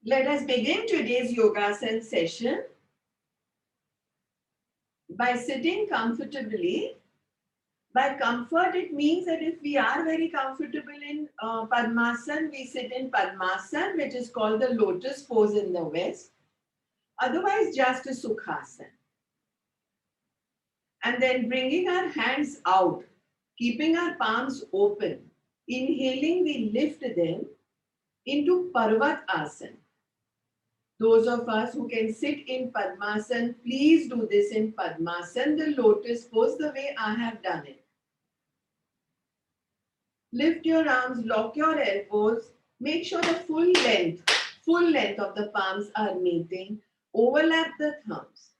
Let us begin today's yogasana session by sitting comfortably. By comfort, it means that if we are very comfortable in Padmasana, we sit in Padmasana, which is called the lotus pose in the West. Otherwise, just a Sukhasana. And then bringing our hands out, keeping our palms open. Inhaling, we lift them into Parvat Asana. Those of us who can sit in Padmasana, please do this in Padmasana, the lotus pose, the way I have done it. Lift your arms, lock your elbows, make sure the full length of the palms are meeting, overlap the thumbs.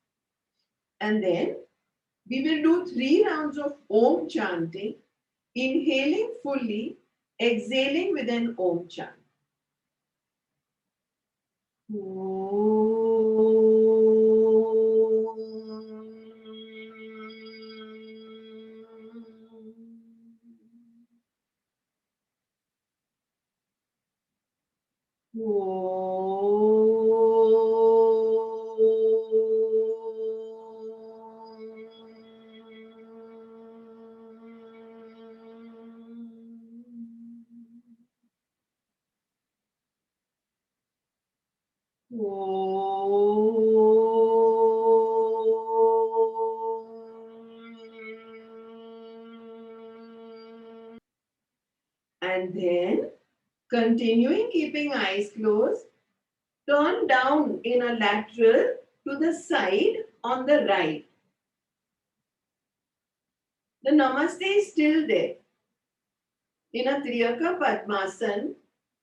And then we will do 3 rounds of Om chanting, inhaling fully, exhaling with an Om chant. And then, continuing keeping eyes closed, turn down in a lateral to the side on the right. The Namaste is still there in a Triyaka Padmasana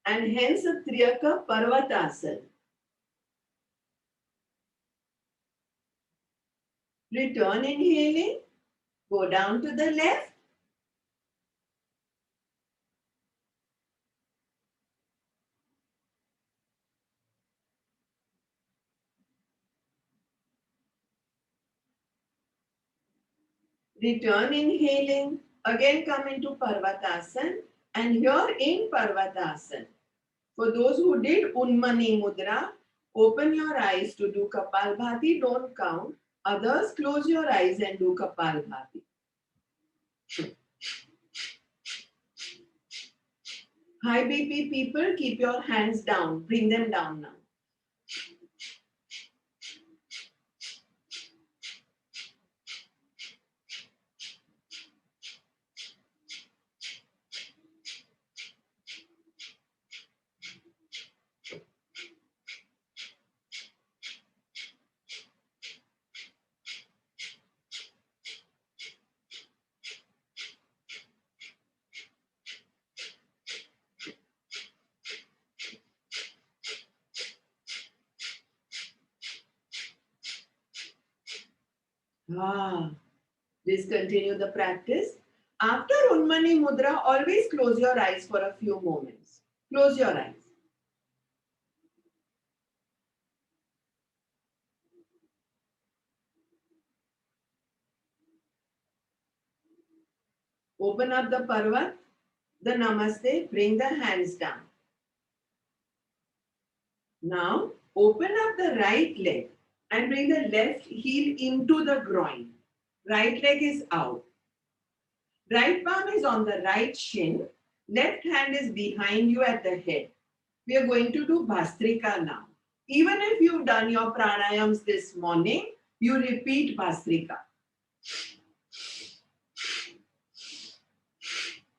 and hence a Triyaka Parvatasana. Return inhaling, go down to the left. Return inhaling, again come into Parvatasana, and here in Parvatasana, for those who did Unmani Mudra, open your eyes to do Kapalbhati, don't count. Others, close your eyes and do Kapalbhati. High BP people, keep your hands down, bring them down now. Please continue the practice. After Unmani Mudra, always close your eyes for a few moments. Close your eyes. Open up the Parvat, the Namaste, bring the hands down. Now, open up the right leg and bring the left heel into the groin. Right leg is out. Right palm is on the right shin. Left hand is behind you at the head. We are going to do Bhastrika now. Even if you've done your pranayams this morning, you repeat Bhastrika.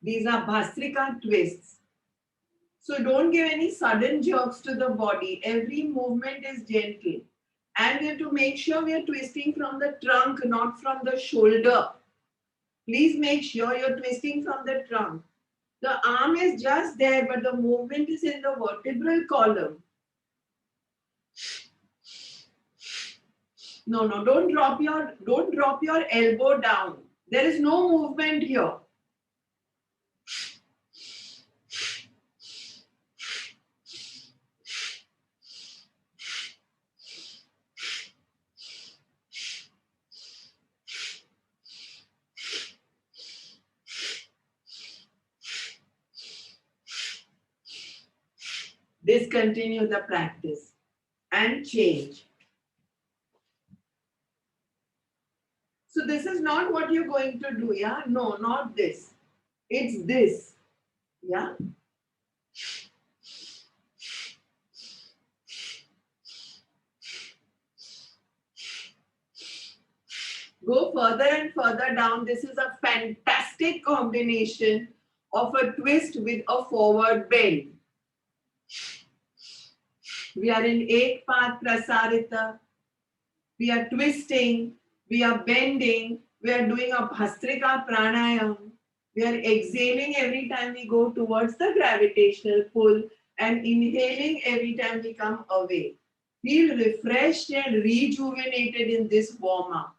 These are Bhastrika twists. So don't give any sudden jerks to the body. Every movement is gentle. And we have to make sure we are twisting from the trunk, not from the shoulder. Please make sure you're twisting from the trunk. The arm is just there, but the movement is in the vertebral column. No, don't drop your elbow down. There is no movement here. Discontinue the practice and change. So this is not what you're going to do, yeah? No, not this. It's this, yeah? Go further and further down. This is a fantastic combination of a twist with a forward bend. We are in Ek Path Prasarita. We are twisting. We are bending. We are doing a Bhastrika Pranayam. We are exhaling every time we go towards the gravitational pull and inhaling every time we come away. Feel refreshed and rejuvenated in this warm-up.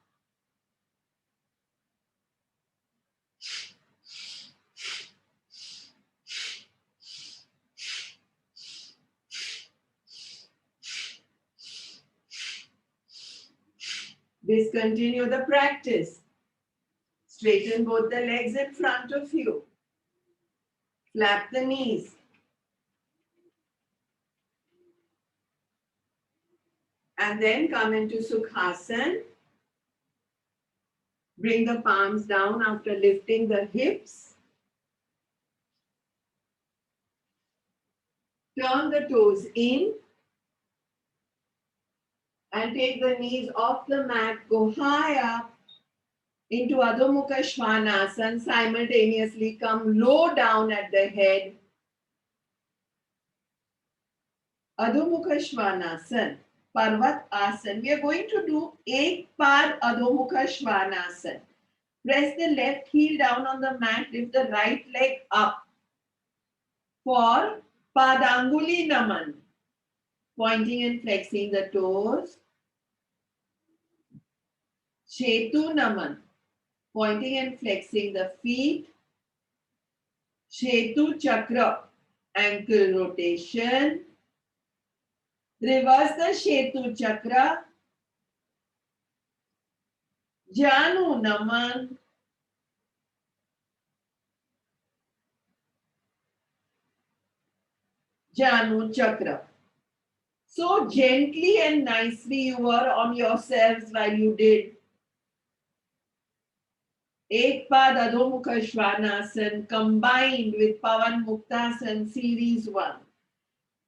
Discontinue the practice. Straighten both the legs in front of you. Flap the knees. And then come into Sukhasana. Bring the palms down after lifting the hips. Turn the toes in. And take the knees off the mat. Go high up into Adho Mukha Svanasana. Simultaneously come low down at the head. Adho Mukha Svanasana. Parvat Asana. We are going to do Ek Pad Adho Mukha Svanasana. Press the left heel down on the mat. Lift the right leg up for Padanguli Naman. Pointing and flexing the toes. Chetu Naman. Pointing and flexing the feet. Chetu Chakra. Ankle rotation. Reverse the Chetu Chakra. Janu Naman. Janu Chakra. So gently and nicely you were on yourselves while you did Ek Pad Adho Mukha Svanasana combined with Pavan Muktasana series 1.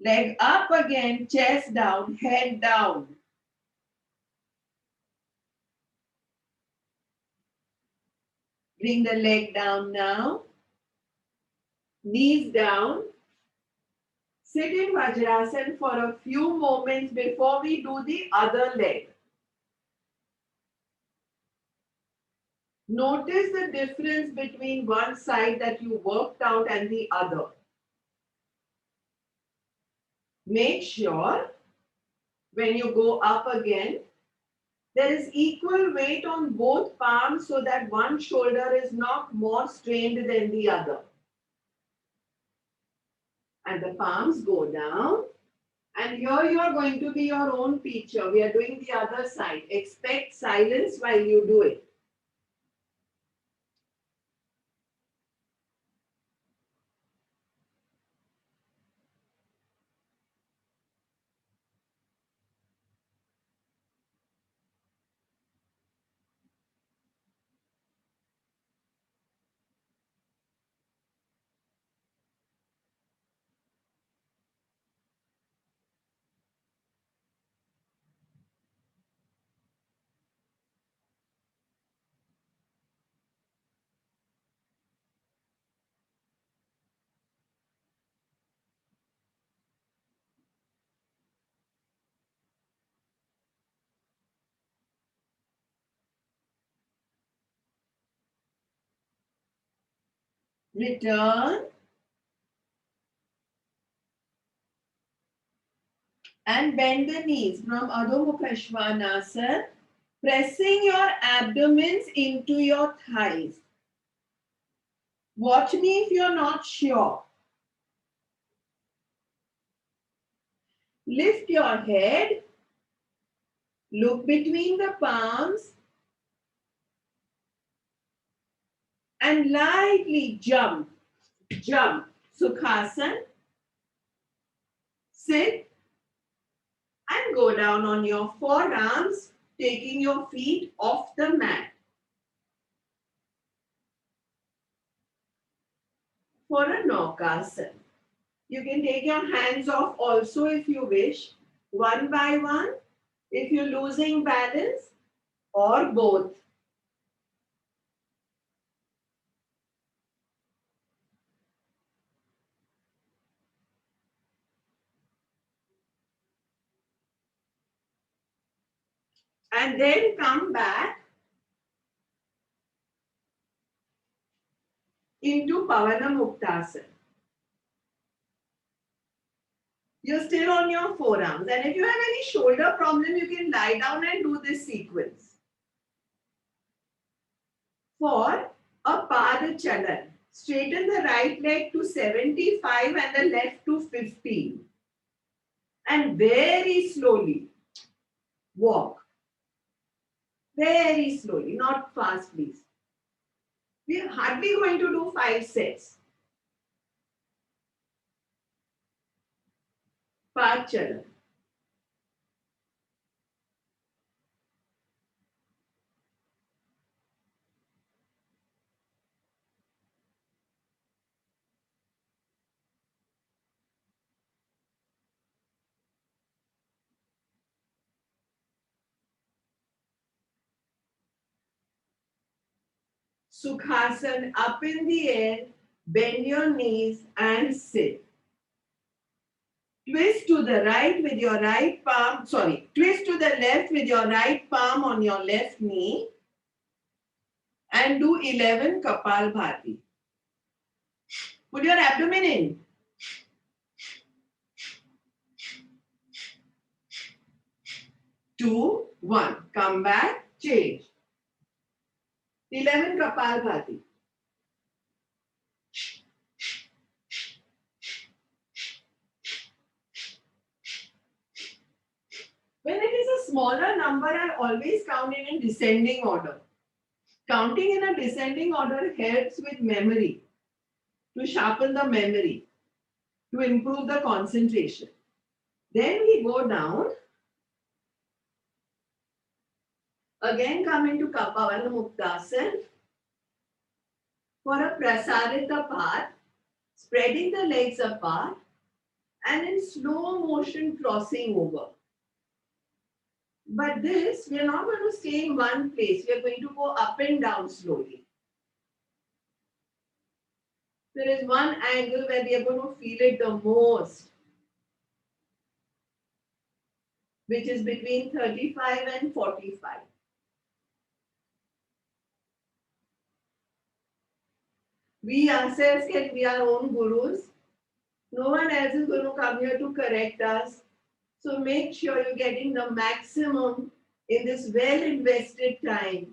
Leg up again, chest down, head down. Bring the leg down now. Knees down. Sit in Vajrasana for a few moments before we do the other leg. Notice the difference between one side that you worked out and the other. Make sure when you go up again, there is equal weight on both palms so that one shoulder is not more strained than the other. And the palms go down. And here you are going to be your own teacher. We are doing the other side. Expect silence while you do it. Return. And bend the knees from Adho Mukha Svanasana, pressing your abdomens into your thighs. Watch me if you're not sure. Lift your head, look between the palms, and lightly jump. Sukhasana. Sit and go down on your forearms, taking your feet off the mat. For a Naukasana, you can take your hands off also if you wish, one by one, if you're losing balance, or both. And then come back into Pavana Muktasana. You're still on your forearms. And if you have any shoulder problem, you can lie down and do this sequence. For a Pada Chalan, straighten the right leg to 75 and the left to 15. And very slowly walk. Very slowly, not fast, please. We're hardly going to do 5 sets. Pada Chalan. Sukhasana, up in the air, bend your knees and sit. Twist to the right with your right palm, twist to the left with your right palm on your left knee and do 11 Kapal Bhati. Put your abdomen in. 2, 1. Come back, change. 11 Kapal Bhati. When it is a smaller number, I always count it in descending order. Counting in a descending order helps with memory, to sharpen the memory, to improve the concentration. Then we go down. Again come into Kapavana Muktasana. For a Prasarita path, spreading the legs apart and in slow motion crossing over. But this, we are not going to stay in one place. We are going to go up and down slowly. There is one angle where we are going to feel it the most, which is between 35 and 45. We ourselves can be our own gurus. No one else is going to come here to correct us. So make sure you're getting the maximum in this well invested time.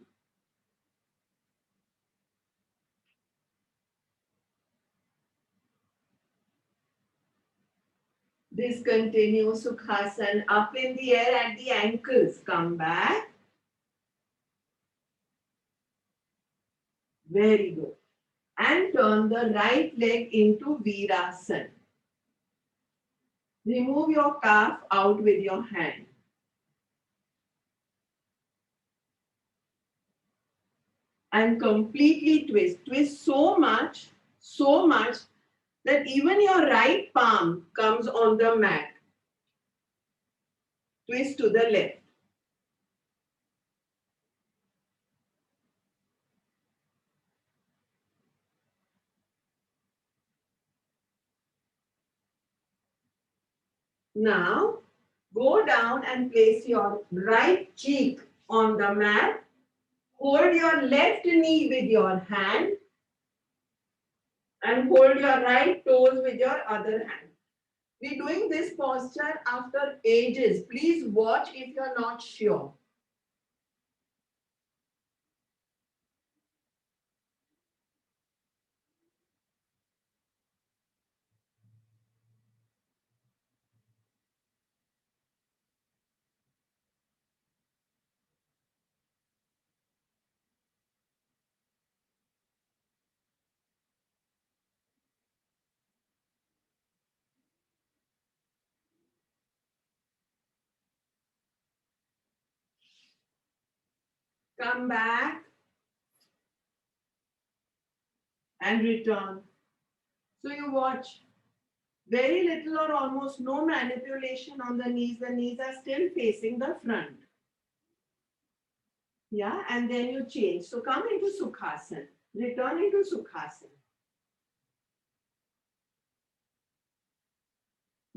Discontinue Sukhasana, up in the air at the ankles. Come back. Very good. And turn the right leg into Virasana. Remove your calf out with your hand. And completely twist. Twist so much that even your right palm comes on the mat. Twist to the left. Now, go down and place your right cheek on the mat. Hold your left knee with your hand and hold your right toes with your other hand. We're doing this posture after ages. Please watch if you're not sure. come back and return. So you watch. Very little or almost no manipulation on the knees. The knees are still facing the front. Yeah, and then you change. So come into Sukhasana. Return into Sukhasana.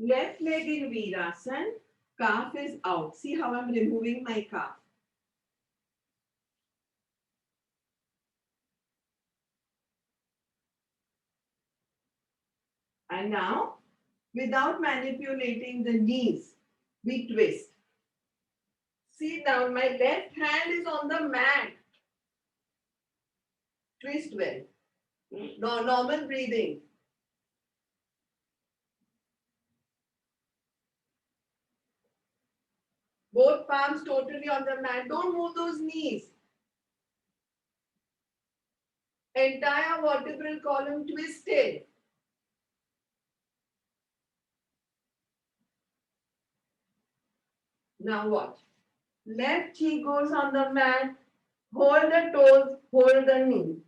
Left leg in Virasana. Calf is out. See how I'm removing my calf. And now, without manipulating the knees, we twist. See now, my left hand is on the mat. Twist well. No, normal breathing. Both palms totally on the mat. Don't move those knees. Entire vertebral column twisted. Now watch. Left cheek goes on the mat. Hold the toes, hold the knee.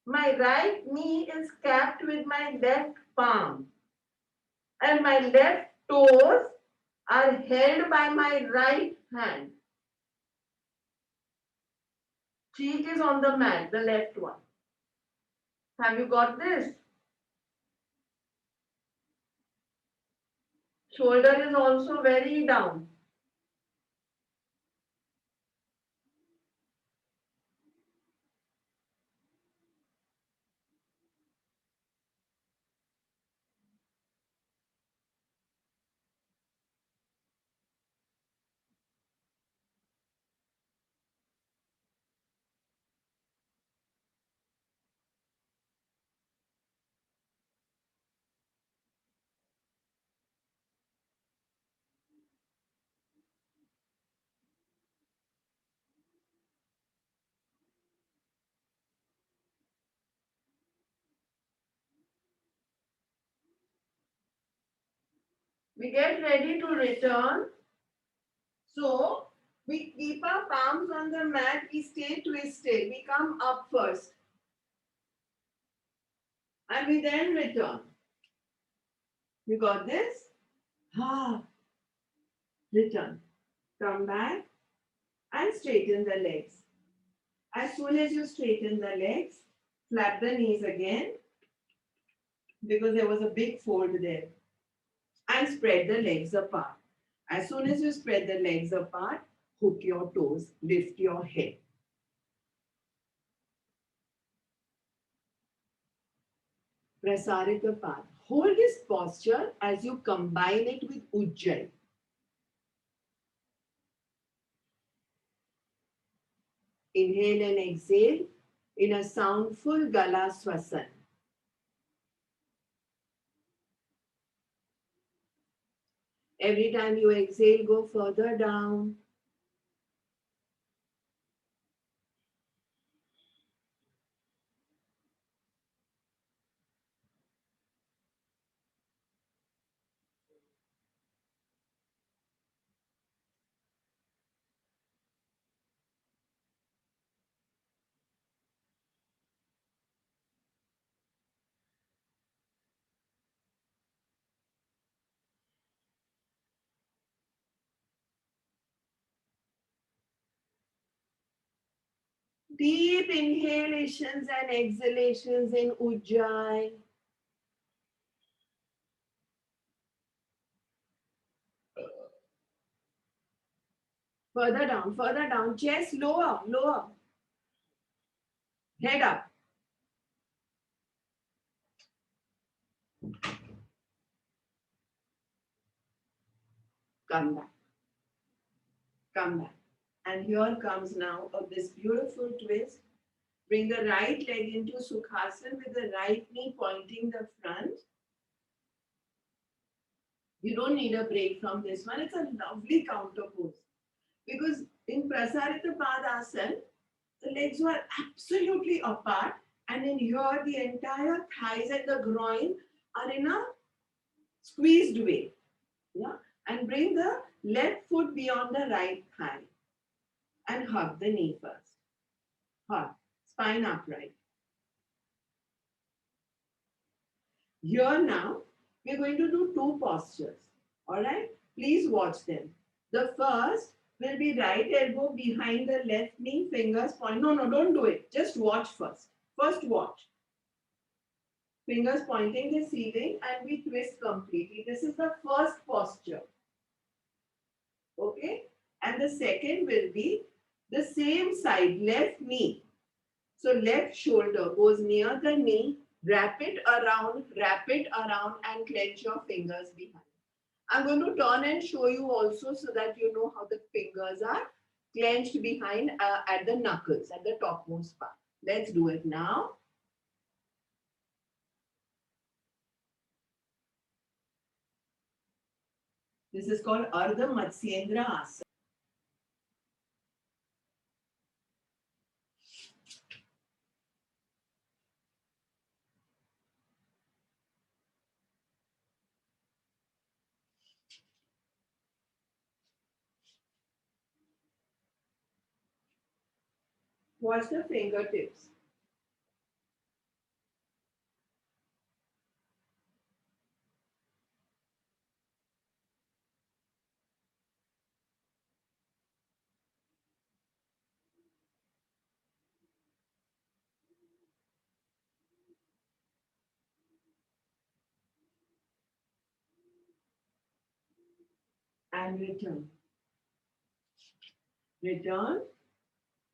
My right knee is capped with my left palm. And my left toes are held by my right hand. Cheek is on the mat, the left one. Have you got this? Shoulder is also very down. We get ready to return. So, we keep our palms on the mat, we stay twisted, we come up first. And we then return. You got this? Return. Come back and straighten the legs. As soon as you straighten the legs, flap the knees again because there was a big fold there. And spread the legs apart. As soon as you spread the legs apart, hook your toes, lift your head. Prasarita Path. Hold this posture as you combine it with Ujjayi. Inhale and exhale in a soundful Gala Swasan. Every time you exhale, go further down. Deep inhalations and exhalations in Ujjayi. Further down, chest lower, lower. Head up. Come back. Come back. And here comes now of this beautiful twist. Bring the right leg into Sukhasana with the right knee pointing the front. You don't need a break from this one. It's a lovely counter pose. Because in Prasarita Padasana, the legs were absolutely apart. And in here, the entire thighs and the groin are in a squeezed way. Yeah? And bring the left foot beyond the right thigh. and hug the knee first. Hug, spine upright. Here now, we're going to do two postures. All right? Please watch them. The first will be right elbow behind the left knee, fingers point. No, no, don't do it. Just watch first. First watch. Fingers pointing the ceiling and we twist completely. This is the first posture. Okay? And the second will be the same side, left knee. So left shoulder goes near the knee, wrap it around, and clench your fingers behind. I'm going to turn and show you also so that you know how the fingers are clenched behind at the knuckles, at the topmost part. Let's do it now. This is called Ardha Matsyendra Asana. Watch the fingertips. And return. Return,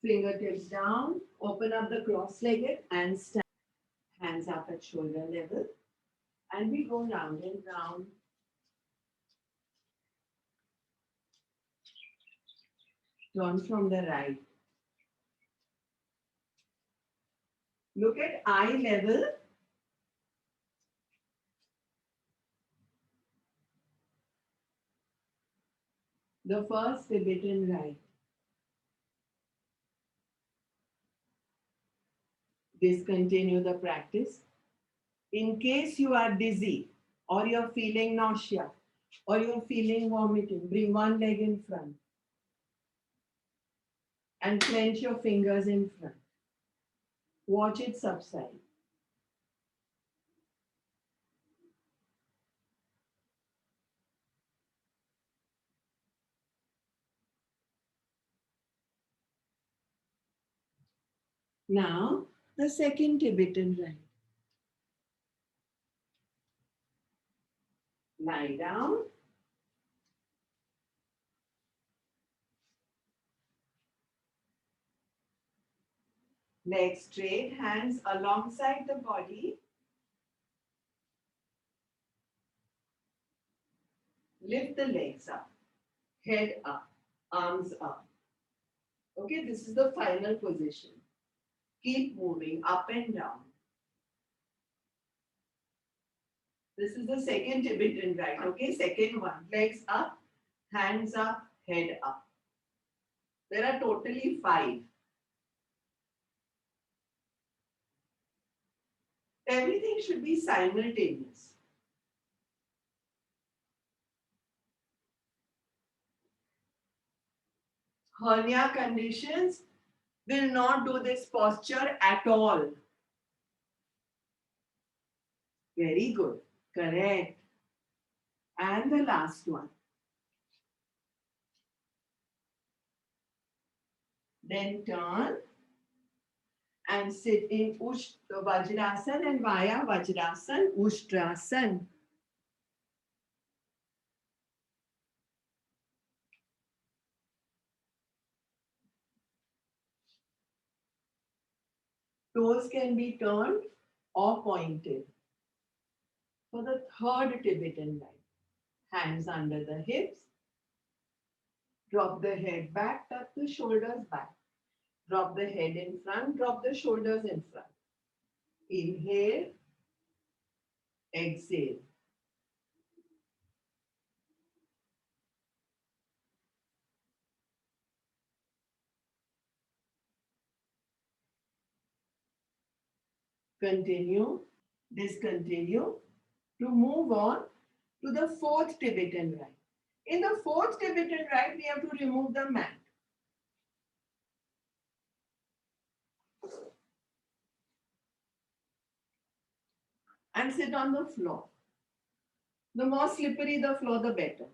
fingertips down, open up the cross-legged and stand. Hands up at shoulder level. And we go round and round. Turn from the right. Look at eye level. The first Tibetan right. Discontinue the practice. In case you are dizzy or you're feeling nausea or you're feeling vomiting, bring one leg in front and clench your fingers in front. Watch it subside. Now, the second Tibetan right. Lie down. Legs straight, hands alongside the body. Lift the legs up, head up, arms up. Okay, this is the final position. Keep moving up and down. This is the second Tibetan right. Okay, second one. Legs up, hands up, head up. There are totally 5. Everything should be simultaneous. Hernia conditions will not do this posture at all. Very good. Correct. And the last one. Then turn and sit in Vajrasan and via Vajrasan, Ushtrasan. Toes can be turned or pointed. For the third Tibetan line, hands under the hips, drop the head back, tuck the shoulders back. Drop the head in front, drop the shoulders in front. Inhale, exhale. Continue, discontinue to move on to the fourth Tibetan rite. In the fourth Tibetan rite, we have to remove the mat. and sit on the floor. The more slippery the floor, the better.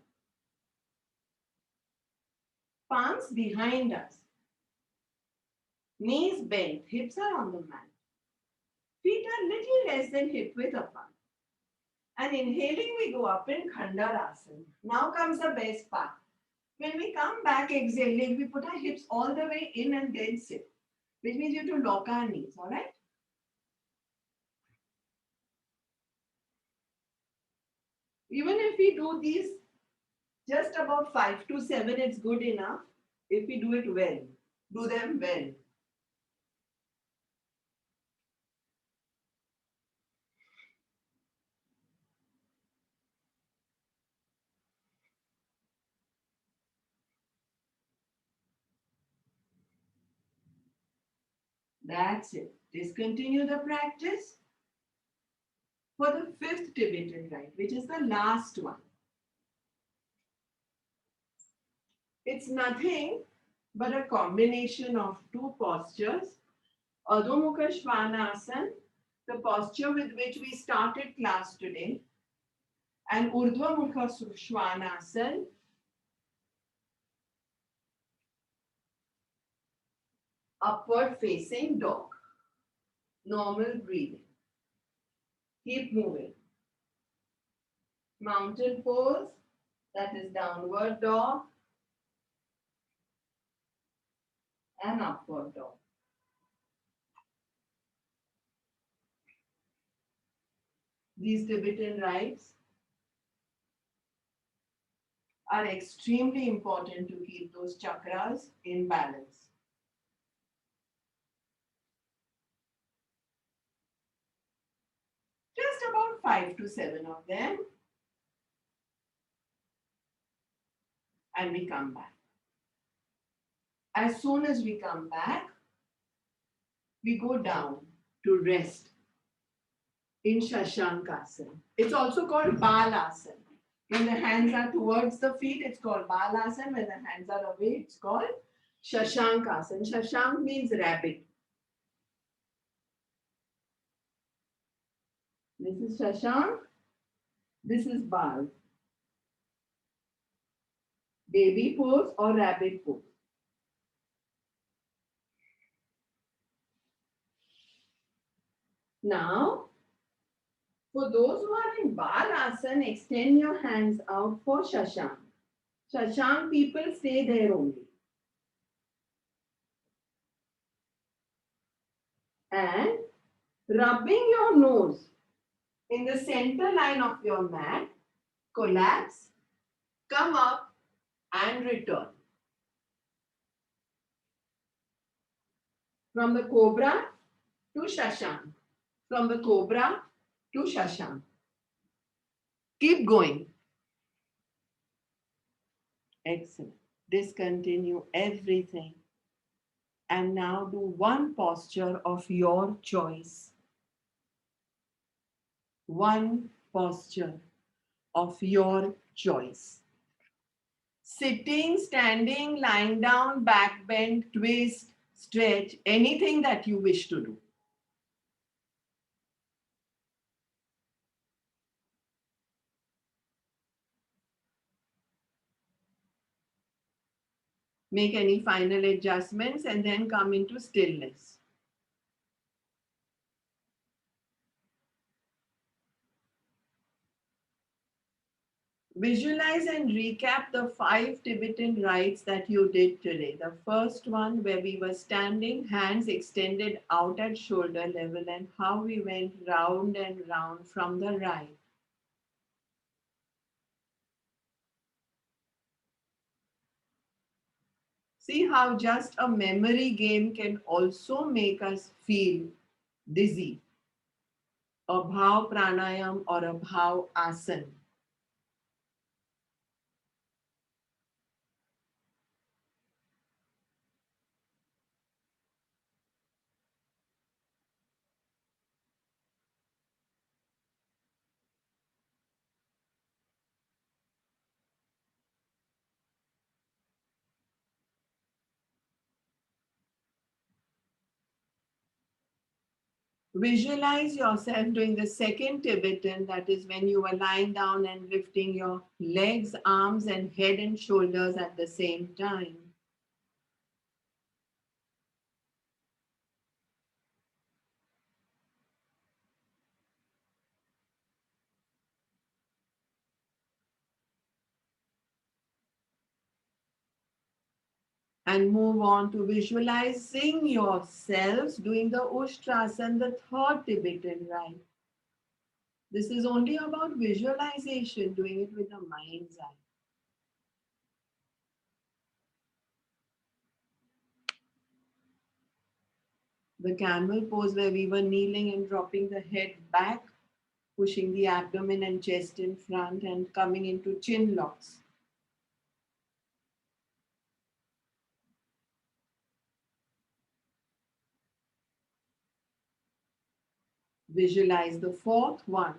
Palms behind us. Knees bent, hips are on the mat. Feet are little less than hip width apart. And inhaling, we go up in Khandarasana. Now comes the best part. When we come back exhaling, we put our hips all the way in and then sit, which means you have to lock our knees, all right? Even if we do these just about 5 to 7, it's good enough if we do it well. Do them well. That's it. Discontinue the practice for the fifth Tibetan rite, which is the last one. It's nothing but a combination of two postures. Adho Mukha Svanasana, the posture with which we started class today, and Urdhva Mukha Svanasana, upward facing dog. Normal breathing. Keep moving. Mountain pose, that is downward dog and upward dog. These Tibetan rites are extremely important to keep those chakras in balance. Just about 5 to 7 of them. And we come back. As soon as we come back, we go down to rest in Shashankasana. It's also called Balasana. When the hands are towards the feet, it's called Balasana. When the hands are away, it's called Shashankasana. Shashank means rabbit. This is Shashank. This is Bal. Baby pose or rabbit pose. Now, for those who are in Balasana, extend your hands out for Shashank. Shashank people stay there only. And rubbing your nose in the center line of your mat, collapse, come up and return. From the cobra to Shashank. From the cobra to Shashank. Keep going. Excellent. Discontinue everything. And now do one posture of your choice. One posture of your choice. Sitting, standing, lying down, back bend, twist, stretch, anything that you wish to do. Make any final adjustments and then come into stillness. Visualize and recap the 5 Tibetan rites that you did today. The first one where we were standing, hands extended out at shoulder level, and how we went round and round from the right. See how just a memory game can also make us feel dizzy. A bhav pranayam or a bhav asana. Visualize yourself doing the second Tibetan, that is when you are lying down and lifting your legs, arms, and head and shoulders at the same time. And move on to visualizing yourselves doing the Ushtrasana, the third Tibetan rite. This is only about visualization, doing it with the mind's eye. The camel pose where we were kneeling and dropping the head back, pushing the abdomen and chest in front and coming into chin locks. Visualize the fourth one.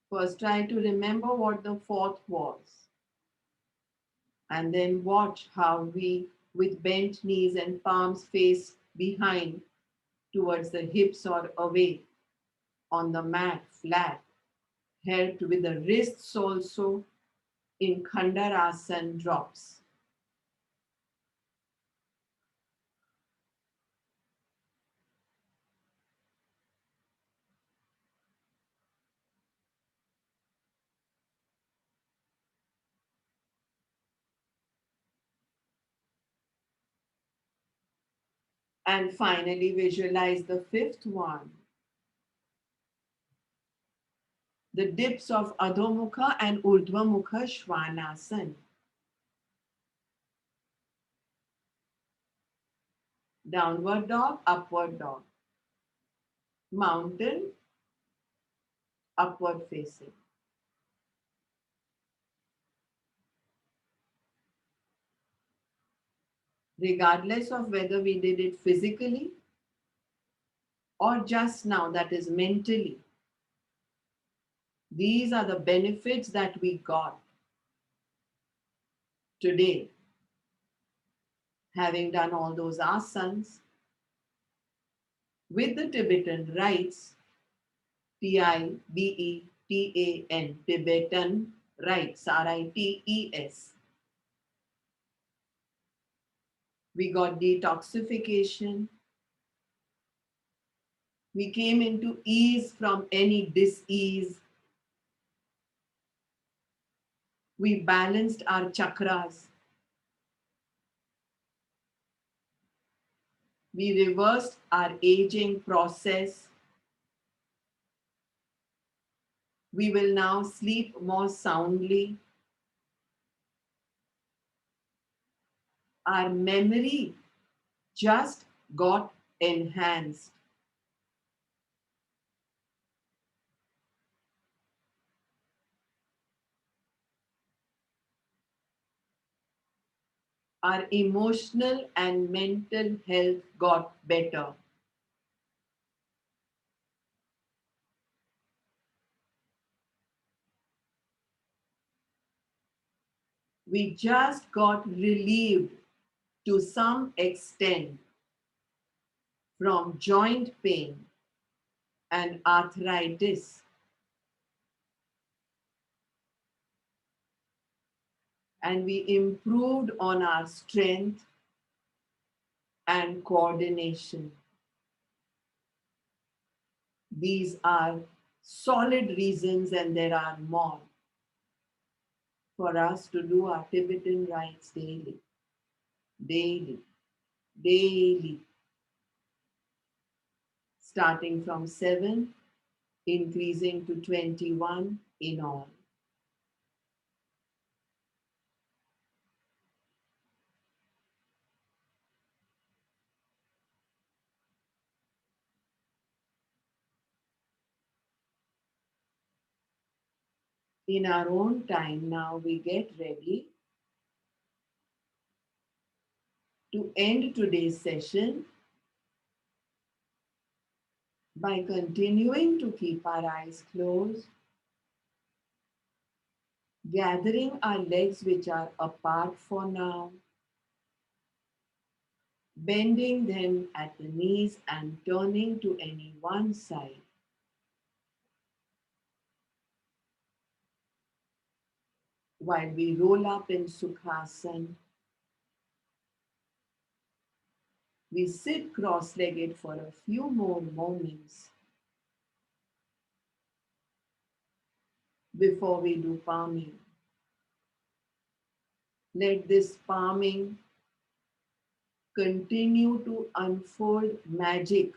First, try to remember what the fourth was. And then watch how we, with bent knees and palms face behind towards the hips or away on the mat flat, helped with the wrists also in Khandarasana drops. And finally, visualize the fifth one. The dips of Adho and Urdhva Mukha Shvanasana. Downward dog, upward dog. Mountain, upward facing. Regardless of whether we did it physically or just now, that is mentally, these are the benefits that we got today, having done all those asanas with the Tibetan rites, Tibetan, Tibetan rites, rites. We got detoxification. We came into ease from any dis-ease. We balanced our chakras. We reversed our aging process. We will now sleep more soundly. Our memory just got enhanced. Our emotional and mental health got better. We just got relieved to some extent from joint pain and arthritis. And we improved on our strength and coordination. These are solid reasons, and there are more, for us to do our Tibetan rites daily, daily, daily, starting from 7, increasing to 21 in all. In our own time, now we get ready to end today's session by continuing to keep our eyes closed, gathering our legs which are apart for now, bending them at the knees and turning to any one side. While we roll up in Sukhasana, we sit cross-legged for a few more moments before we do palming. Let this palming continue to unfold magic.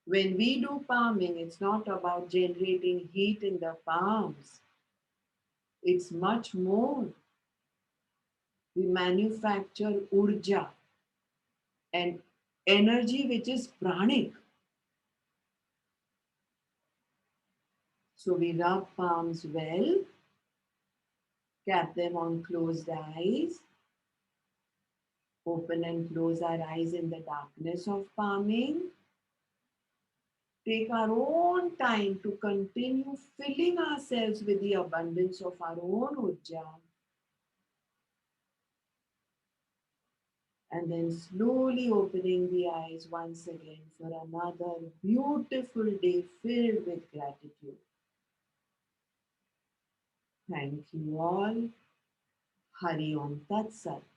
When we do palming, it's not about generating heat in the palms. It's much more. We manufacture urja and energy which is pranic. So we rub palms well, cap them on closed eyes, open and close our eyes in the darkness of palming. Take our own time to continue filling ourselves with the abundance of our own urja, and then slowly opening the eyes once again for another beautiful day filled with gratitude. Thank you all. Hari Om Tat Sat.